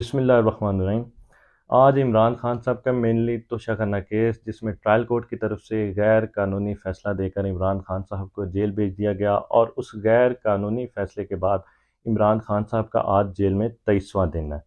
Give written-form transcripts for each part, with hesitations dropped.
بسم اللہ الرحمن الرحیم۔ آج عمران خان صاحب کا مینلی توشہ خانہ کیس، جس میں ٹرائل کورٹ کی طرف سے غیر قانونی فیصلہ دے کر عمران خان صاحب کو جیل بھیج دیا گیا، اور اس غیر قانونی فیصلے کے بعد عمران خان صاحب کا آج جیل میں 23واں دن ہے۔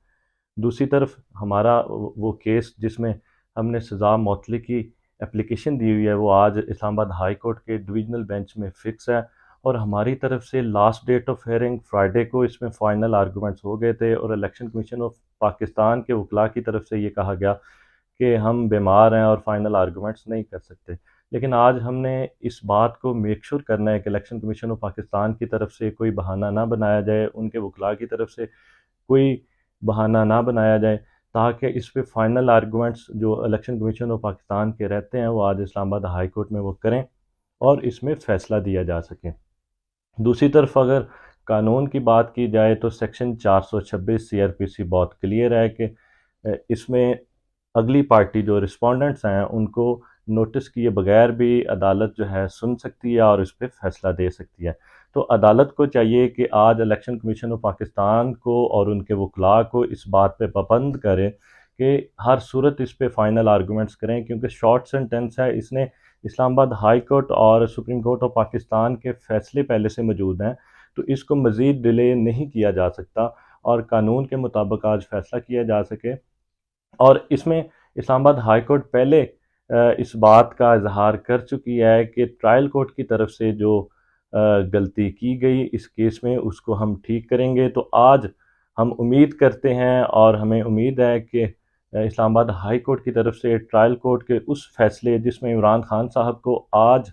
دوسری طرف ہمارا وہ کیس جس میں ہم نے سزا معطلی کی اپلیکیشن دی ہوئی ہے، وہ آج اسلام آباد ہائی کورٹ کے ڈویژنل بینچ میں فکس ہے، اور ہماری طرف سے last date of hearing Friday کو اس میں فائنل آرگومنٹس ہو گئے تھے، اور الیکشن کمیشن آف پاکستان کے وکلاء کی طرف سے یہ کہا گیا کہ ہم بیمار ہیں اور فائنل آرگومنٹس نہیں کر سکتے۔ لیکن آج ہم نے اس بات کو میک شور کرنا ہے کہ الیکشن کمیشن آف پاکستان کی طرف سے کوئی بہانہ نہ بنایا جائے، ان کے وکلاء کی طرف سے کوئی بہانہ نہ بنایا جائے، تاکہ اس پہ فائنل آرگومنٹس جو الیکشن کمیشن آف پاکستان کے رہتے ہیں وہ آج اسلام آباد ہائی کورٹ میں وہ کریں اور اس میں فیصلہ دیا جا سکے۔ دوسری طرف اگر قانون کی بات کی جائے تو سیکشن 426 سی آر پی سی بہت کلیئر ہے کہ اس میں اگلی پارٹی جو رسپونڈنٹس ہیں ان کو نوٹس کیے بغیر بھی عدالت جو ہے سن سکتی ہے اور اس پہ فیصلہ دے سکتی ہے۔ تو عدالت کو چاہیے کہ آج الیکشن کمیشن آف پاکستان کو اور ان کے وکلاء کو اس بات پہ پابند کرے کہ ہر صورت اس پہ فائنل آرگومنٹس کریں، کیونکہ شارٹ سینٹنس ہے، اس نے اسلام آباد ہائی کورٹ اور سپریم کورٹ آف پاکستان کے فیصلے پہلے سے موجود ہیں، تو اس کو مزید ڈیلے نہیں کیا جا سکتا اور قانون کے مطابق آج فیصلہ کیا جا سکے۔ اور اس میں اسلام آباد ہائی کورٹ پہلے اس بات کا اظہار کر چکی ہے کہ ٹرائل کورٹ کی طرف سے جو غلطی کی گئی اس کیس میں اس کو ہم ٹھیک کریں گے۔ تو آج ہم امید کرتے ہیں اور ہمیں امید ہے کہ اسلام آباد ہائی کورٹ کی طرف سے ٹرائل کورٹ کے اس فیصلے جس میں عمران خان صاحب کو آج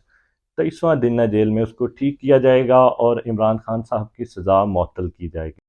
23واں دن ہے جیل میں، اس کو ٹھیک کیا جائے گا اور عمران خان صاحب کی سزا معطل کی جائے گی۔